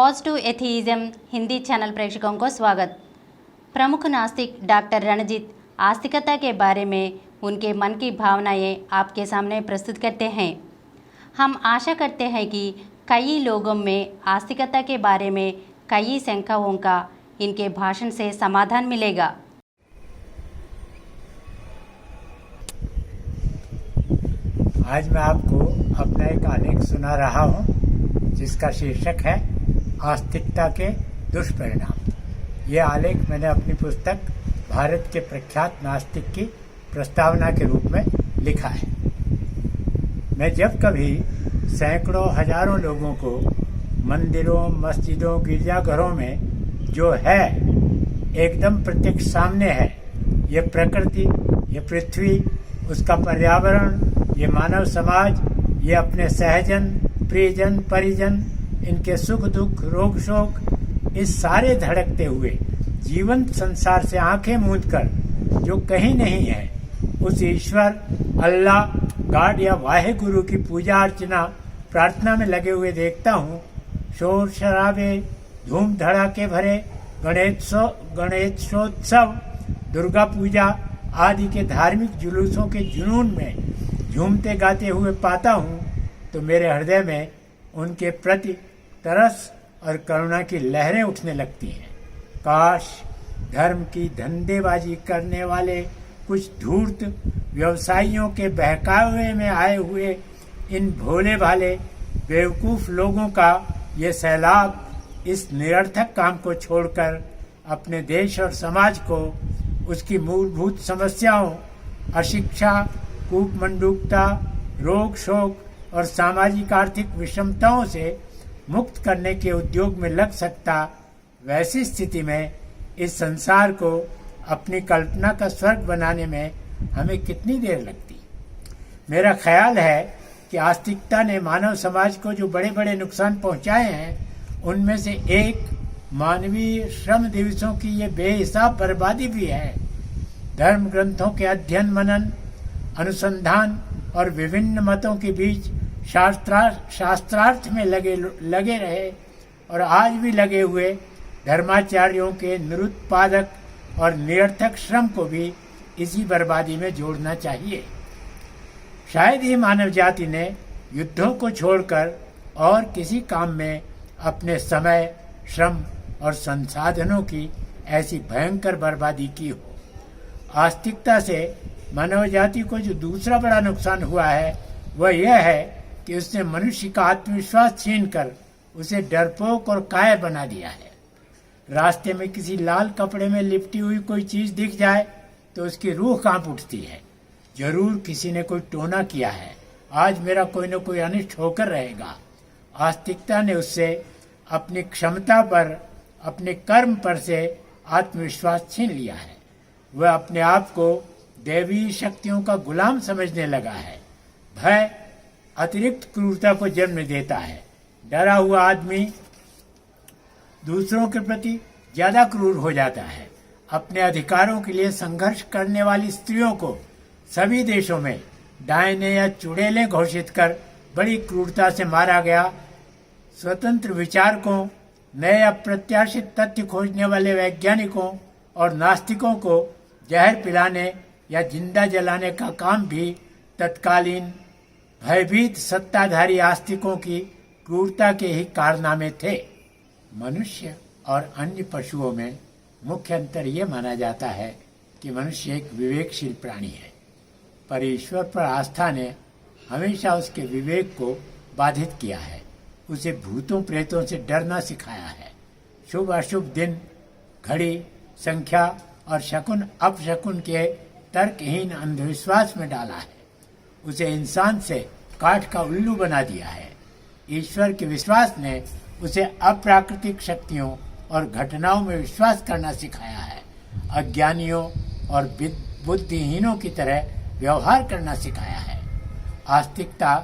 Positive एथीइज्म Hindi channel प्रेक्षकों को स्वागत। प्रमुख नास्तिक डॉक्टर रणजीत आस्तिकता के बारे में उनके मन की भावनाएं आपके सामने प्रस्तुत करते हैं। हम आशा करते हैं कि कई लोगों में आस्तिकता के बारे में कई शंकाओं का इनके भाषण से समाधान मिलेगा। आज मैं आपको अपना एक आलेख सुना रहा हूँ जिसका शीर्षक है आस्तिकता के दुष्परिणाम। ये आलेख मैंने अपनी पुस्तक भारत के प्रख्यात नास्तिक की प्रस्तावना के रूप में लिखा है। मैं जब कभी सैकड़ों हजारों लोगों को मंदिरों, मस्जिदों, गिरजाघरों में जो है एकदम प्रत्यक्ष सामने है, ये प्रकृति, ये पृथ्वी, उसका पर्यावरण, ये मानव समाज, ये अपने सहजन, प्रियजन, परिजन, इनके सुख दुख, रोग शोक, इस सारे धड़कते हुए जीवंत संसार से आंखें मूंद कर जो कहीं नहीं है, उस ईश्वर, अल्लाह, गॉड या वाहे गुरु की पूजा अर्चना, प्रार्थना में लगे हुए देखता हूँ। शोर शराबे, धूम धड़ाके भरे गणेशोत्सव, दुर्गा पूजा आदि के धार्मिक जुलूसों के जुनून में झूमते गाते हुए पाता हूँ तो मेरे हृदय में उनके प्रति तरस और करुणा की लहरें उठने लगती हैं। काश धर्म की धंधेबाजी करने वाले कुछ धूर्त व्यवसायियों के बहकावे में आए हुए इन भोले भाले बेवकूफ लोगों का ये सैलाब इस निरर्थक काम को छोड़कर अपने देश और समाज को उसकी मूलभूत समस्याओं, अशिक्षा, कूपमंडूकता, रोग शोक और सामाजिक आर्थिक विषमताओं से मुक्त करने के उद्योग में लग सकता। वैसी स्थिति में इस संसार को अपनी कल्पना का स्वर्ग बनाने में हमें कितनी देर लगती। मेरा ख्याल है कि आस्तिकता ने मानव समाज को जो बड़े बड़े नुकसान पहुंचाए हैं, उनमें से एक मानवीय श्रम दिवसों की ये बेहिसाब बर्बादी भी है। धर्म ग्रंथों के अध्ययन, मनन, अनुसंधान और विभिन्न मतों के बीच शास्त्रार्थ में लगे रहे और आज भी लगे हुए धर्माचार्यों के निरुत्पादक और निरर्थक श्रम को भी इसी बर्बादी में जोड़ना चाहिए। शायद ही मानव जाति ने युद्धों को छोड़कर और किसी काम में अपने समय, श्रम और संसाधनों की ऐसी भयंकर बर्बादी की हो। आस्तिकता से मानव जाति को जो दूसरा बड़ा नुकसान हुआ है वह यह है कि उसने मनुष्य का आत्मविश्वास छीनकर उसे डरपोक और कायर बना दिया है। रास्ते में किसी लाल कपड़े में लिपटी हुई कोई चीज दिख जाए तो उसकी रूह कांप उठती है। जरूर किसी ने कोई टोना किया है, आज मेरा कोई न कोई अनिष्ट होकर रहेगा। आस्तिकता ने उससे अपनी क्षमता पर, अपने कर्म पर से आत्मविश्वास छीन लिया है। वह अपने आप को दैवीय शक्तियों का गुलाम समझने लगा है। भय अतिरिक्त क्रूरता को जन्म देता है। डरा हुआ आदमी दूसरों के प्रति ज्यादा क्रूर हो जाता है। अपने अधिकारों के लिए संघर्ष करने वाली स्त्रियों को सभी देशों में डायने या चुड़ैलें घोषित कर बड़ी क्रूरता से मारा गया। स्वतंत्र विचारकों, नए अप्रत्याशित तथ्य खोजने वाले वैज्ञानिकों और नास्तिकों को जहर पिलाने या जिंदा जलाने का काम भी तत्कालीन भयभीत सत्ताधारी आस्तिकों की क्रूरता के ही कारनामे थे। मनुष्य और अन्य पशुओं में मुख्य अंतर यह माना जाता है कि मनुष्य एक विवेकशील प्राणी है, पर ईश्वर पर आस्था ने हमेशा उसके विवेक को बाधित किया है। उसे भूतों प्रेतों से डरना सिखाया है। शुभ अशुभ दिन, घड़ी, संख्या और शकुन अपशकुन के तर्कहीन अंधविश्वास में डाला है। उसे इंसान से काठ का उल्लू बना दिया है। ईश्वर के विश्वास ने उसे अप्राकृतिक शक्तियों और घटनाओं में विश्वास करना सिखाया है। अज्ञानियों और बुद्धिहीनों की तरह व्यवहार करना सिखाया है। आस्तिकता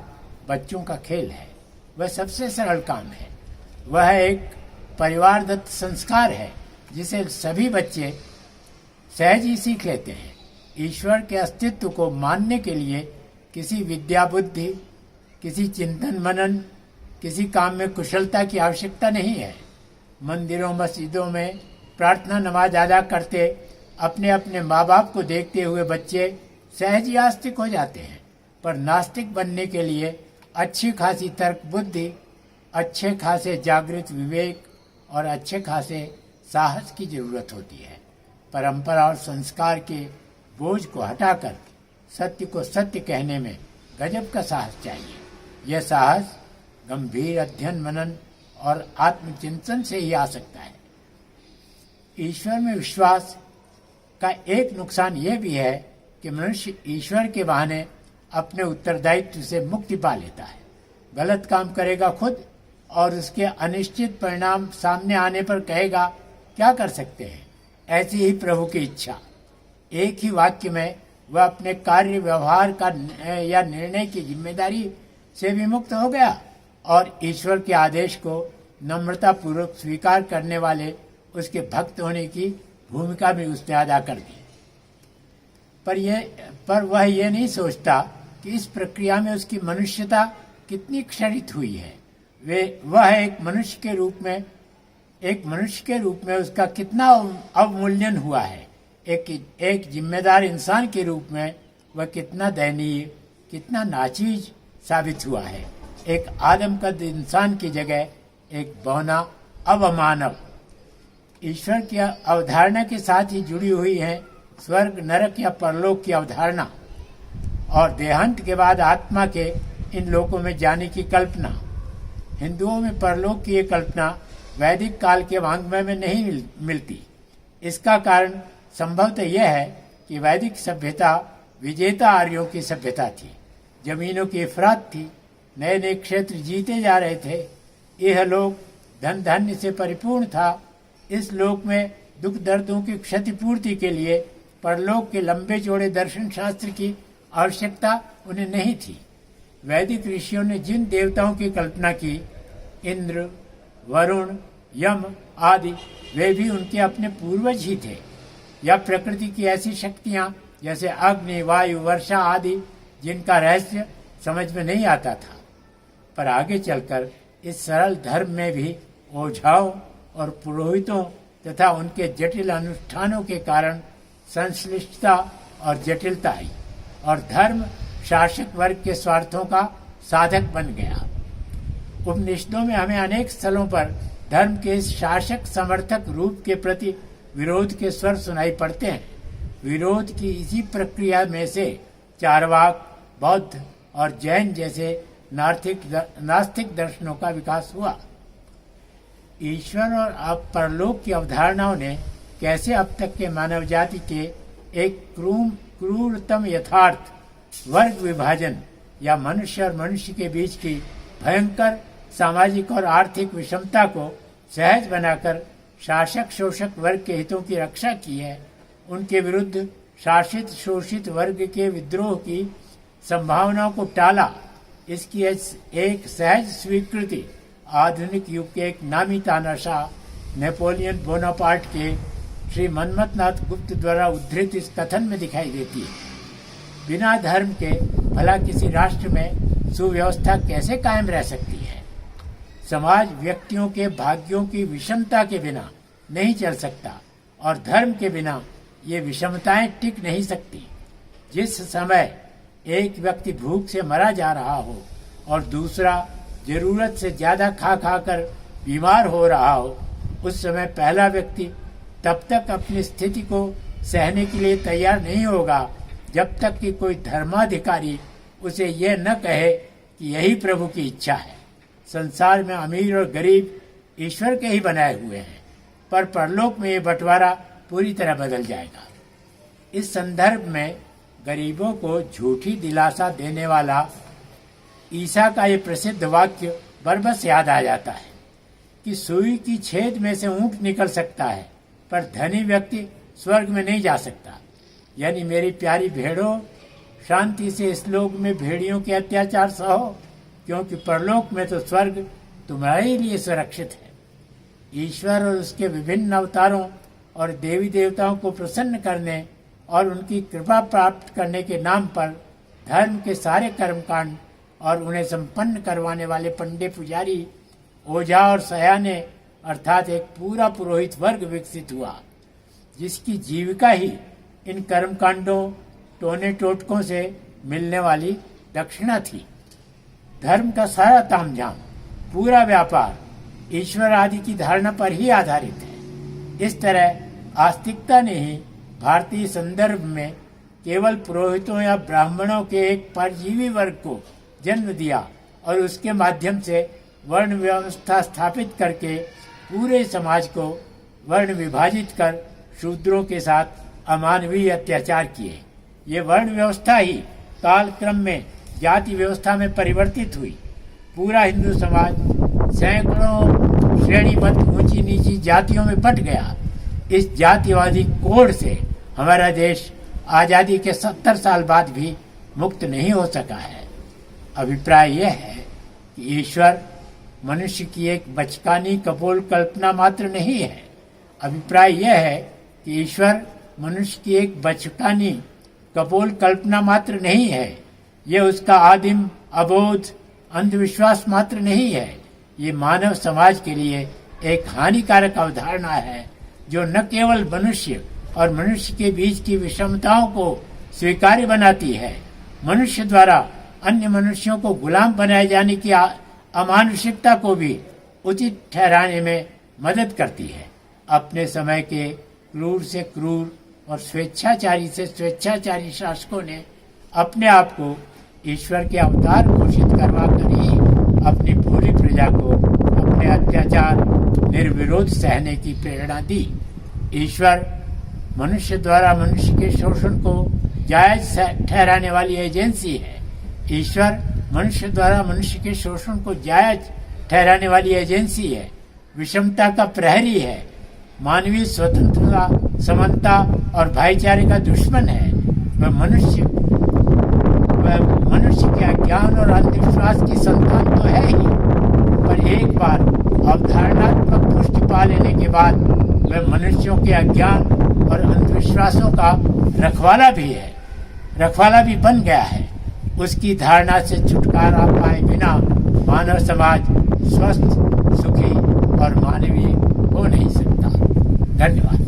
बच्चों का खेल है। वह सबसे सरल काम है। वह एक परिवारदत्त संस्कार है जिसे सभी बच्चे सहज ही सीख लेते हैं। ईश्वर के अस्तित्व को मानने के लिए किसी विद्या बुद्धि, किसी चिंतन मनन, किसी काम में कुशलता की आवश्यकता नहीं है। मंदिरों मस्जिदों में प्रार्थना नमाज अदा करते अपने अपने माँ बाप को देखते हुए बच्चे सहज ही आस्तिक हो जाते हैं। पर नास्तिक बनने के लिए अच्छी खासी तर्क बुद्धि, अच्छे खासे जागृत विवेक और अच्छे खासे साहस की जरूरत होती है। परंपरा और संस्कार के बोझ को हटाकर सत्य को सत्य कहने में गजब का साहस चाहिए। यह साहस गंभीर अध्ययन मनन और आत्मचिंतन से ही आ सकता है। ईश्वर में विश्वास का एक नुकसान यह भी है कि मनुष्य ईश्वर के बहाने अपने उत्तरदायित्व से मुक्ति पा लेता है। गलत काम करेगा खुद और उसके अनिश्चित परिणाम सामने आने पर कहेगा क्या कर सकते हैं। ऐसी ही प्रभु की इच्छा। एक ही वाक्य में वह अपने कार्य व्यवहार का या निर्णय की जिम्मेदारी से भी मुक्त हो गया और ईश्वर के आदेश को नम्रता पूर्वक स्वीकार करने वाले उसके भक्त होने की भूमिका भी उसने अदा कर दी। पर वह यह नहीं सोचता कि इस प्रक्रिया में उसकी मनुष्यता कितनी क्षरित हुई है। वह एक मनुष्य के रूप में उसका कितना अवमूल्यन हुआ है। एक जिम्मेदार इंसान के रूप में वह कितना दयनीय, कितना नाचीज साबित हुआ है। एक आदमकद इंसान की जगह एक बौना अवमानव। ईश्वर की अवधारणा के साथ ही जुड़ी हुई है स्वर्ग नरक या परलोक की अवधारणा और देहांत के बाद आत्मा के इन लोकों में जाने की कल्पना। हिंदुओं में परलोक की ये कल्पना वैदिक काल के वाङ्मय में नहीं मिलती। इसका कारण संभवतः यह है कि वैदिक सभ्यता विजेता आर्यों की सभ्यता थी। जमीनों की इफरात थी, नए नए क्षेत्र जीते जा रहे थे। यह लोक धन धान्य से परिपूर्ण था। इस लोक में दुख दर्दों की क्षतिपूर्ति के लिए परलोक के लंबे चौड़े दर्शन शास्त्र की आवश्यकता उन्हें नहीं थी। वैदिक ऋषियों ने जिन देवताओं की कल्पना की, इंद्र, वरुण, यम आदि, वे भी उनके अपने पूर्वज ही थे। या प्रकृति की ऐसी शक्तियां जैसे अग्नि, वायु, वर्षा आदि जिनका रहस्य समझ में नहीं आता था। पर आगे चलकर इस सरल धर्म में भी ओझाओं और पुरोहितों तथा उनके जटिल अनुष्ठानों के कारण संश्लिष्टता और जटिलता आई और धर्म शासक वर्ग के स्वार्थों का साधक बन गया। उपनिषदों में हमें अनेक स्थलों पर धर्म के इस शासक समर्थक रूप के प्रति विरोध के स्वर सुनाई पड़ते हैं। विरोध की इसी प्रक्रिया में से चारवाक, बौद्ध और जैन जैसे नास्तिक दर्शनों का विकास हुआ। ईश्वर और परलोक की अवधारणाओं ने कैसे अब तक के मानव जाति के एक क्रूरतम यथार्थ वर्ग विभाजन या मनुष्य और मनुष्य के बीच की भयंकर सामाजिक और आर्थिक विषमता को सहज बनाकर शासक शोषक वर्ग के हितों की रक्षा की है। उनके विरुद्ध शासित शोषित वर्ग के विद्रोह की संभावनाओं को टाला। इसकी एक सहज स्वीकृति आधुनिक युग के एक नामी तानाशाह नेपोलियन बोनापार्ट के श्री मनमथनाथ गुप्त द्वारा उद्धृत इस कथन में दिखाई देती है। बिना धर्म के भला किसी राष्ट्र में सुव्यवस्था कैसे कायम रह सकती है। समाज व्यक्तियों के भाग्यों की विषमता के बिना नहीं चल सकता और धर्म के बिना ये विषमताएं टिक नहीं सकती। जिस समय एक व्यक्ति भूख से मरा जा रहा हो और दूसरा जरूरत से ज्यादा खा कर बीमार हो रहा हो, उस समय पहला व्यक्ति तब तक अपनी स्थिति को सहने के लिए तैयार नहीं होगा जब तक कि कोई धर्माधिकारी उसे यह न कहे कि यही प्रभु की इच्छा है। संसार में अमीर और गरीब ईश्वर के ही बनाए हुए हैं, पर परलोक में ये बंटवारा पूरी तरह बदल जाएगा। इस संदर्भ में गरीबों को झूठी दिलासा देने वाला ईसा का ये प्रसिद्ध वाक्य बरबस याद आ जाता है कि सुई की छेद में से ऊंट निकल सकता है पर धनी व्यक्ति स्वर्ग में नहीं जा सकता। यानी मेरी प्यारी भेड़ों, शांति से इस लोक में भेड़ियों के अत्याचार सहो, क्योंकि परलोक में तो स्वर्ग तुम्हारे लिए सुरक्षित है। ईश्वर और उसके विभिन्न अवतारों और देवी देवताओं को प्रसन्न करने और उनकी कृपा प्राप्त करने के नाम पर धर्म के सारे कर्मकांड और उन्हें संपन्न करवाने वाले पंडे पुजारी, ओझा और सयाने अर्थात एक पूरा पुरोहित वर्ग विकसित हुआ, जिसकी जीविका ही इन कर्मकांडों टोने टोटकों से मिलने वाली दक्षिणा थी। धर्म का सारा तामझाम, पूरा व्यापार ईश्वर आदि की धारणा पर ही आधारित है। इस तरह आस्तिकता ने ही भारतीय संदर्भ में केवल पुरोहितों या ब्राह्मणों के एक परजीवी वर्ग को जन्म दिया और उसके माध्यम से वर्ण व्यवस्था स्थापित करके पूरे समाज को वर्ण विभाजित कर शूद्रों के साथ अमानवीय अत्याचार किए। ये वर्ण व्यवस्था ही कालक्रम में जाति व्यवस्था में परिवर्तित हुई। पूरा हिंदू समाज सैकड़ों श्रेणीबद्ध ऊंची नीची जातियों में बंट गया। इस जातिवादी कोड से हमारा देश आजादी के 70 साल बाद भी मुक्त नहीं हो सका है। अभिप्राय यह है कि ईश्वर मनुष्य की एक बचकानी कपोल कल्पना मात्र नहीं है। अभिप्राय यह है कि ईश्वर मनुष्य की एक बचकानी कपोल कल्पना मात्र नहीं है। यह उसका आदिम अबोध अंधविश्वास मात्र नहीं है। ये मानव समाज के लिए एक हानिकारक अवधारणा है, जो न केवल मनुष्य और मनुष्य के बीच की विषमताओं को स्वीकार्य बनाती है, मनुष्य द्वारा अन्य मनुष्यों को गुलाम बनाए जाने की अमानुषिकता को भी उचित ठहराने में मदद करती है। अपने समय के क्रूर से क्रूर और स्वेच्छाचारी से स्वेच्छाचारी शासकों ने अपने आप को ईश्वर के अवतार घोषित करवा कर ही अपनी पूरी प्रजा को अपने अत्याचार निर्विरोध सहने की प्रेरणा दी। ईश्वर मनुष्य द्वारा मनुष्य के शोषण को जायज ठहराने वाली एजेंसी है। ईश्वर मनुष्य द्वारा मनुष्य के शोषण को जायज ठहराने वाली एजेंसी है। विषमता का प्रहरी है। मानवीय स्वतंत्रता, समानता और भाईचारे का दुश्मन है। वह मनुष्य के अज्ञान और अंधविश्वास की संतान तो है ही, पर एक बार अवधारणात्मक पुष्टि पा लेने के बाद वह मनुष्यों के अज्ञान और अंधविश्वासों का रखवाला भी बन गया है। उसकी धारणा से छुटकारा पाए बिना मानव समाज स्वस्थ, सुखी और मानवीय हो नहीं सकता। धन्यवाद।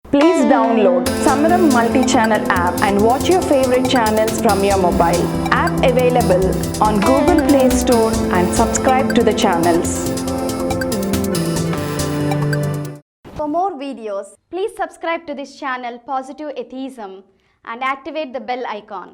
Please download Samaram multi-channel app and watch your favorite channels from your mobile. App available on Google Play Store and subscribe to the channels. For more videos, please subscribe to this channel Positive Atheism and activate the bell icon.